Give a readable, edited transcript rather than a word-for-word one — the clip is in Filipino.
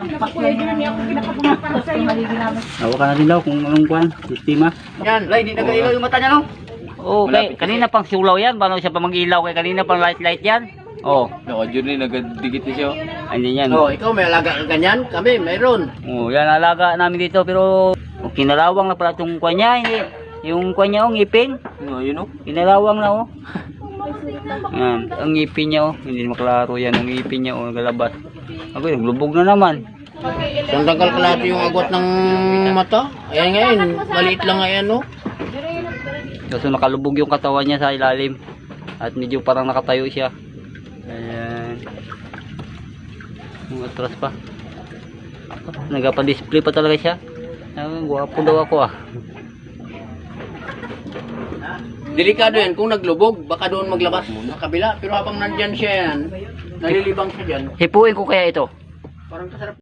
Hawa ka na din daw kung anong kwan, sistema. Yan, Lay, di nag-ilaw yung mata niya, no? Oo, kanina pang sulaw yan. Paano siya pa mag-ilaw? Kaya kanina pang light yan. Oo. Nakadyo na, nagdikit na siya. Hindi yan. Oh, ikaw may alaga ka ganyan? Kami, mayroon. Oo, yan alaga namin dito. Pero kinalawang na pala itong kwan niya. Yung kwan niya, ngipin. Yun o. Kinalawang na, oh. Yan, ang ngipin niya, oh. Hindi maklaro yan. Ang ngipin niya, oh, nagalabas. Ako, naglubog na naman. Saan tanggal kalati yung agwat ng mata? Ayan ngayon, maliit lang ngayon, no? Kaso nakalubog yung katawan niya sa ilalim. At medyo parang nakatayo siya. Ayan. Atras pa. Nagpa-display pa talaga siya. Guwapo daw ako ah. Delikado yan, kung naglubog, baka doon maglabas sa kabila. Pero habang nandyan siya yan, nalilibang siya dyan. Hipuin ko kaya ito. Parang kasarap.